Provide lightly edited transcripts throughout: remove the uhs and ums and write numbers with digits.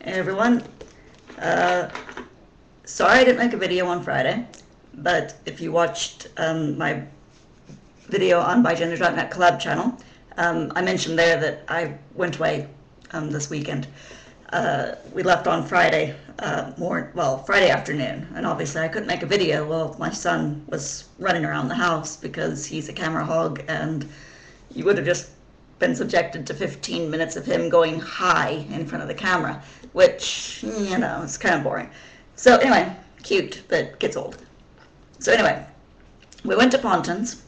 Hey everyone. Uh, Sorry I didn't make a video on Friday, but if you watched my video on bigender.net collab channel, I mentioned there that I went away this weekend. We left on Friday Friday afternoon, and obviously I couldn't make a video while my son was running around the house because he's a camera hog, and you would have just been subjected to 15 minutes of him going high in front of the camera, which, is kind of boring. So anyway, cute, but gets old. So anyway, we went to Pontins.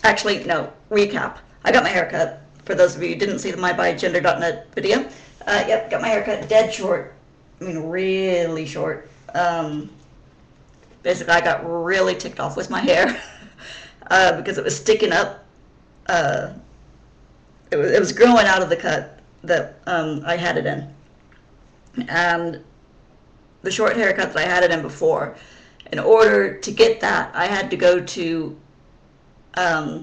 Actually, no, recap. I got my haircut. For those of you who didn't see my bigender.net video, yep, got my haircut dead short. I mean, really short. Basically, I got really ticked off with my hair because it was sticking up. It was growing out of the cut that I had it in. And the short haircut that I had it in before, in order to get that, I had to go to a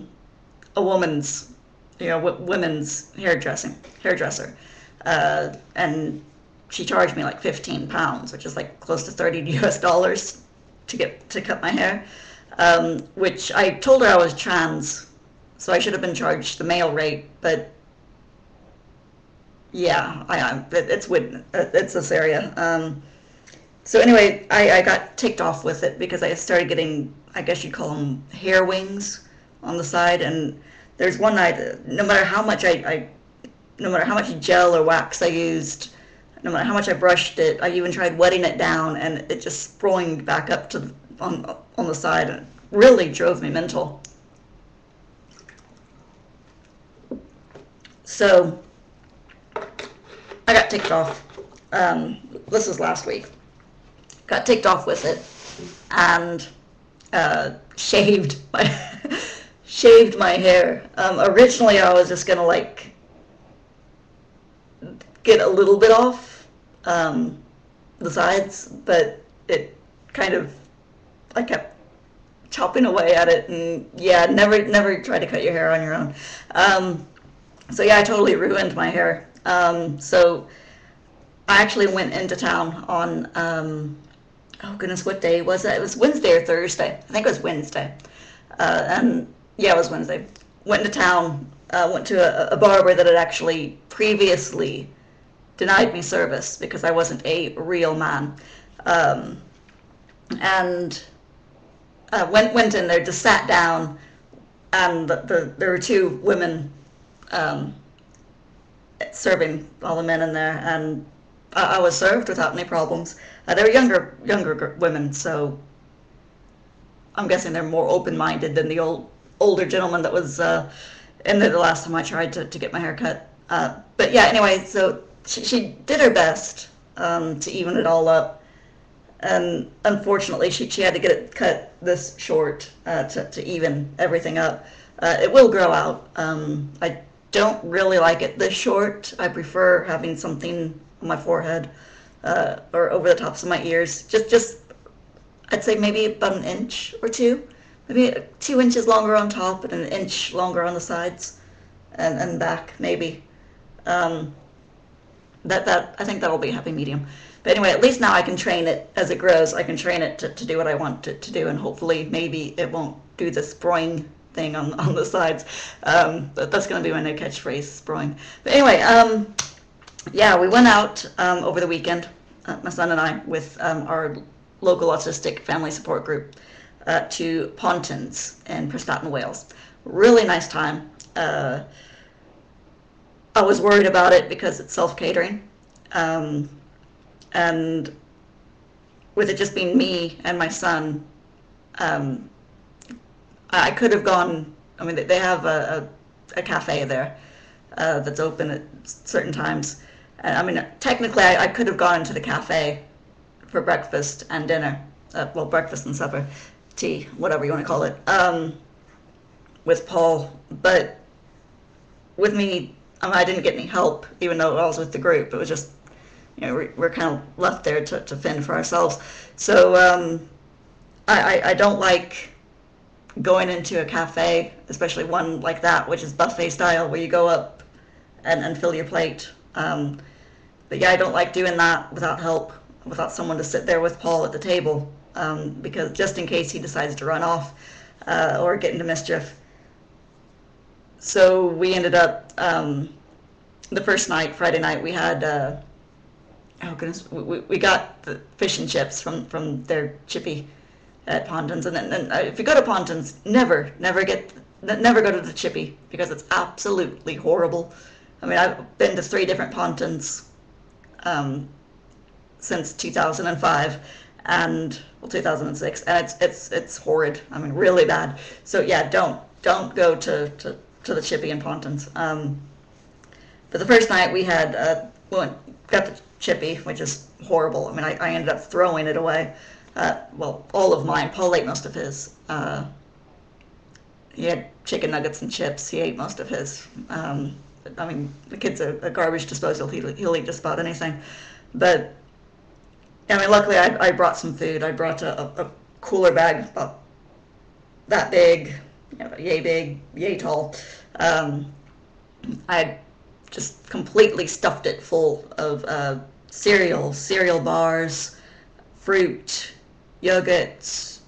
women's hairdresser, and she charged me like 15 pounds, which is like close to $30 to cut my hair. Which I told her I was trans, so I should have been charged the male rate, but yeah, I am. It's this area. So anyway, I got ticked off with it because I started getting, I guess you'd call them hair wings on the side, and there's one night, no matter how much no matter how much gel or wax I used, no matter how much I brushed it, I even tried wetting it down, and it just sprung back up to on the side, and it really drove me mental. So I got ticked off. This was last week. Got ticked off with it, and shaved my hair. Originally, I was just gonna like get a little bit off the sides, but it kind of, I kept chopping away at it, and yeah, never try to cut your hair on your own. So yeah, I totally ruined my hair. So I actually went into town on oh goodness, what day was it? It was Wednesday or Thursday. I think it was Wednesday. And yeah, it was Wednesday. Went into town, went to a barber that had actually previously denied me service because I wasn't a real man. And went in there, just sat down, and there were two women serving all the men in there, and I was served without any problems. They were younger women, so I'm guessing they're more open-minded than the older gentleman that was in there the last time I tried to get my hair cut. But yeah, anyway, so she did her best to even it all up, and unfortunately she had to get it cut this short to even everything up. It will grow out. I don't really like it this short. I prefer having something on my forehead or over the tops of my ears. Just I'd say maybe about an inch or two, maybe 2 inches longer on top and an inch longer on the sides and back maybe. That I think that'll be a happy medium. But anyway, at least now I can train it as it grows. I can train it to do what I want it to do, and hopefully maybe it won't do the sproing thing on the sides. That's going to be my new catchphrase, sproing. But anyway, yeah, we went out over the weekend, my son and I, with our local autistic family support group to Pontins in Prestatyn, Wales. Really nice time. I was worried about it because it's self-catering, and with it just being me and my son, I could have gone. I mean, they have a cafe there that's open at certain times. And I mean, technically, I could have gone into the cafe for breakfast and dinner. Well, breakfast and supper, tea, whatever you want to call it, with Paul. But with me, I didn't get any help, even though I was with the group. It was just, we're kind of left there to fend for ourselves. So I don't like going into a cafe, especially one like that, which is buffet style, where you go up and fill your plate. But yeah, I don't like doing that without help, without someone to sit there with Paul at the table, because just in case he decides to run off or get into mischief. So we ended up, the first night, Friday night, we had, oh goodness, we got the fish and chips from their chippy at Pontins. And then if you go to Pontins, never go to the chippy, because it's absolutely horrible. I mean, I've been to 3 different Pontins since 2005 and, well, 2006, and it's horrid. I mean, really bad. So yeah, don't go to the chippy in Pontins. But the first night we had got the chippy, which is horrible. I mean, I ended up throwing it away. Well, all of mine. Paul ate most of his. He had chicken nuggets and chips. He ate most of his. I mean, the kid's a garbage disposal. He'll eat just about anything. But I mean, luckily I brought some food. I brought a cooler bag about that big, yay big, yay tall. I just completely stuffed it full of cereal bars, fruit, yogurts,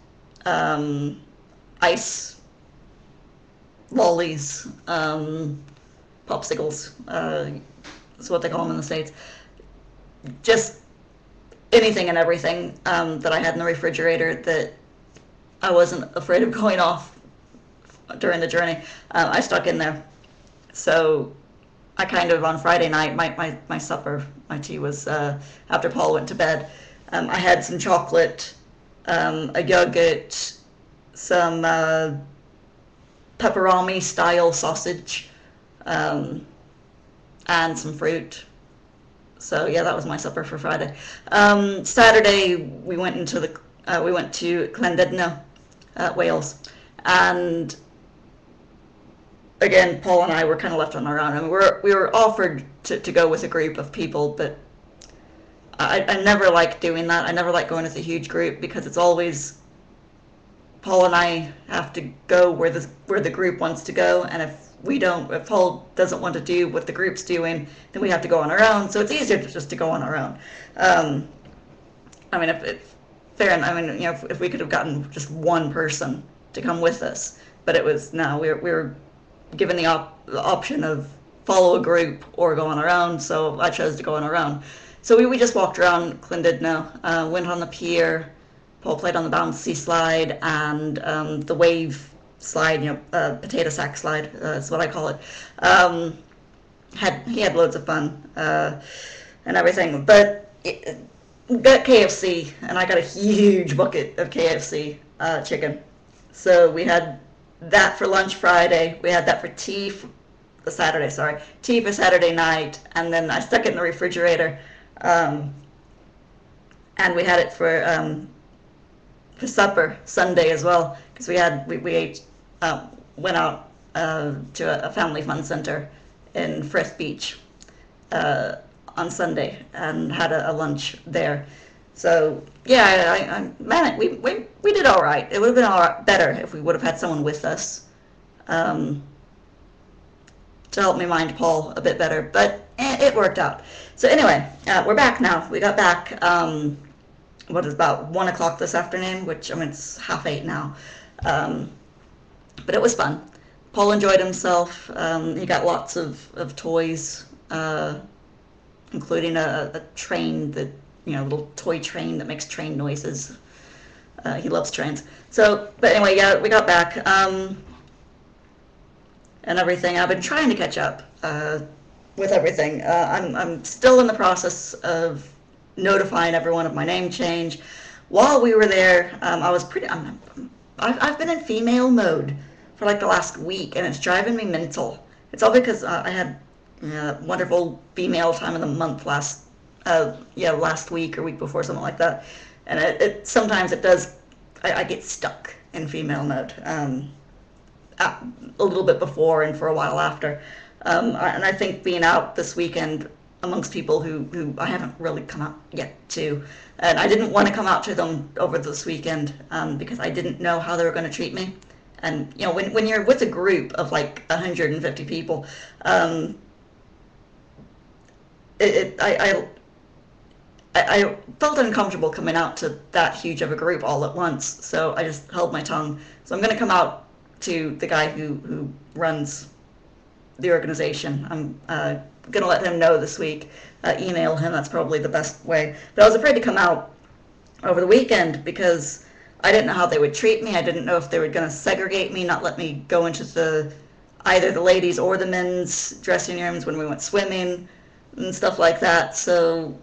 ice, lollies, popsicles. That's what they call them in the States. Just anything and everything that I had in the refrigerator that I wasn't afraid of going off during the journey. I stuck in there. So I kind of, on Friday night, my supper, my tea was, after Paul went to bed, I had some chocolate, a yogurt, some pepperoni style sausage, and some fruit. So yeah, that was my supper for Friday. Saturday we went to Llandudno, Wales, and again, Paul and I were kind of left on our own. I mean, we were offered to go with a group of people, but I never like doing that. I never like going with a huge group, because it's always Paul and I have to go where the group wants to go, and if Paul doesn't want to do what the group's doing, then we have to go on our own. So it's easier just to go on our own. I mean, if we could have gotten just one person to come with us, but it was no, we were given the option of follow a group or go on our own. So I chose to go on our own. So we just walked around Llandudno, went on the pier. Paul played on the bouncy slide and the wave slide, potato sack slide is what I call it. He had loads of fun and everything. But got KFC, and I got a huge bucket of KFC chicken. So we had that for lunch Friday. We had that for tea for Saturday night, and then I stuck it in the refrigerator. And we had it for supper Sunday as well, because we ate, went out to a family fun center in Frith Beach on Sunday and had a lunch there. So yeah, we did all right. It would have been all right, better if we would have had someone with us to help me mind Paul a bit better, but it worked out. So anyway, we're back now. We got back what is about 1 o'clock this afternoon, which, I mean, it's 7:30 now. But it was fun. Paul enjoyed himself. He got lots of toys, including a train that, little toy train that makes train noises. He loves trains. So, but anyway, yeah, we got back and everything. I've been trying to catch up with everything. I'm still in the process of notifying everyone of my name change. While we were there, I've been in female mode for like the last week, and it's driving me mental. It's all because I had wonderful female time of the month last week or week before, something like that. And it sometimes it does. I get stuck in female mode a little bit before and for a while after. And I think being out this weekend amongst people who I haven't really come out yet to, and I didn't want to come out to them over this weekend because I didn't know how they were going to treat me. And when you're with a group of like 150 people, I I felt uncomfortable coming out to that huge of a group all at once, so I just held my tongue. So I'm going to come out to the guy who runs the organization. I'm going to let him know this week, email him, that's probably the best way. But I was afraid to come out over the weekend because I didn't know how they would treat me. I didn't know if they were going to segregate me, not let me go into either the ladies or the men's dressing rooms when we went swimming and stuff like that. So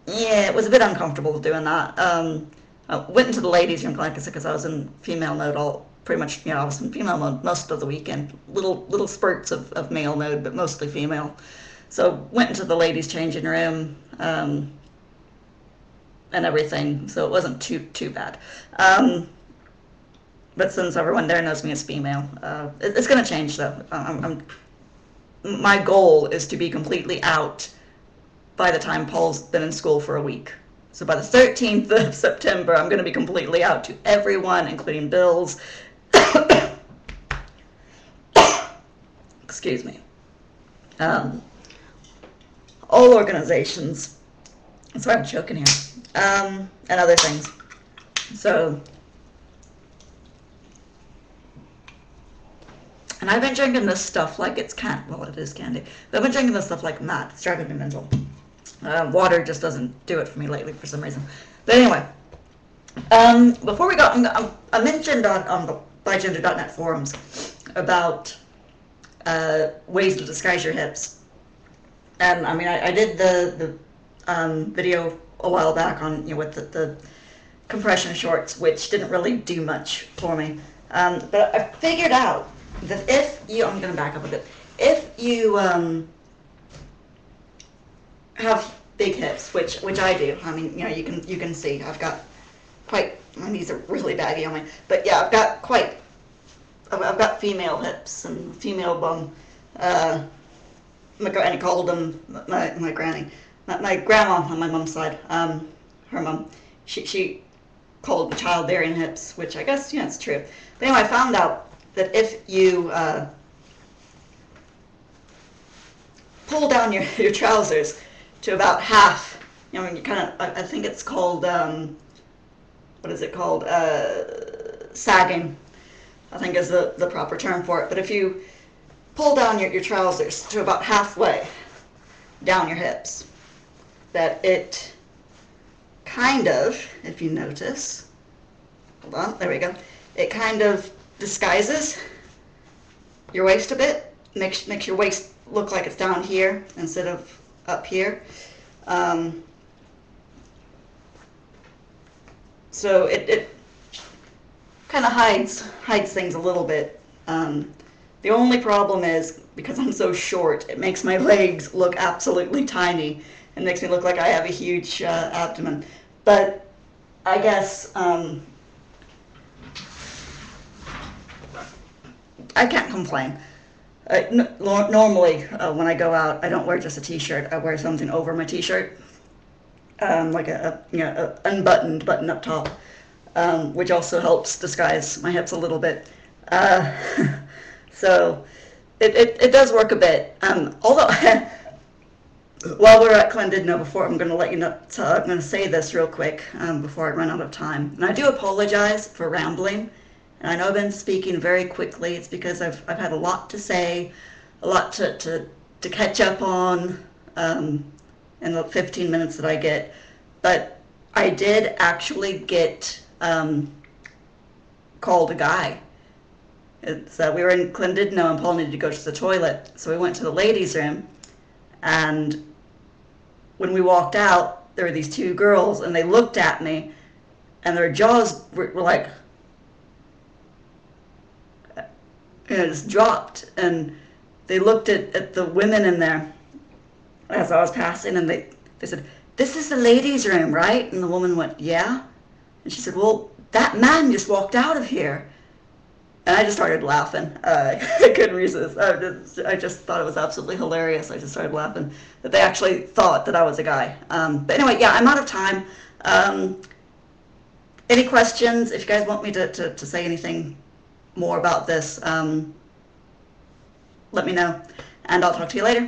yeah, it was a bit uncomfortable doing that. I went into the ladies' room, like I said, because I was in female mode all pretty much. I was in female mode most of the weekend. Little spurts of male mode, but mostly female. So went into the ladies' changing room and everything. So it wasn't too bad. But since everyone there knows me as female, it's going to change though. My goal is to be completely out by the time Paul's been in school for a week. So by the 13th of September, I'm going to be completely out to everyone, including Bill's. Excuse me. All organizations. That's why I'm choking here. And other things. So, and I've been drinking this stuff like it's candy. Well, it is candy. But I've been drinking this stuff like mad. It's driving me mental. Water just doesn't do it for me lately for some reason. But anyway, before we go, I mentioned on the bigender.net forums about ways to disguise your hips. And I mean, I did the video a while back on with the compression shorts, which didn't really do much for me. But I figured out that I'm going to back up a bit. If you have big hips, which I do. I mean, you can see I've got quite. My knees are really baggy on me, but yeah, I've got female hips and female bum. My granny called them my granny, my grandma on my mom's side. Her mom, she called them childbearing hips, which I guess it's true. But anyway, I found out that if you pull down your trousers to about half, you kind of, I think it's called, what is it called, sagging, I think is the proper term for it. But if you pull down your trousers to about halfway down your hips, that it kind of, if you notice, hold on, there we go, it kind of disguises your waist a bit, makes your waist look like it's down here instead of up here. So it kind of hides things a little bit. The only problem is, because I'm so short, it makes my legs look absolutely tiny and makes me look like I have a huge abdomen. But I guess I can't complain. Normally, when I go out, I don't wear just a t-shirt. I wear something over my t-shirt, like a unbuttoned button up top, which also helps disguise my hips a little bit. So it does work a bit. Although while we're at Clendidno, before I'm going to let you know, so I'm going to say this real quick before I run out of time, and I do apologize for rambling. And I know I've been speaking very quickly. It's because I've had a lot to say, a lot to catch up on in the 15 minutes that I get. But I did actually get called a guy. It's we were in Clendidno and Paul needed to go to the toilet, so we went to the ladies' room. And when we walked out, there were these two girls, and they looked at me, and their jaws were like, it just dropped, and they looked at the women in there as I was passing, and they said, "This is the ladies' room, right?" And the woman went, "Yeah." And she said, "Well, that man just walked out of here." And I just started laughing. I couldn't resist. I just thought it was absolutely hilarious. I just started laughing that they actually thought that I was a guy. But anyway, yeah, I'm out of time. Any questions? If you guys want me to say anything more about this, let me know, and I'll talk to you later.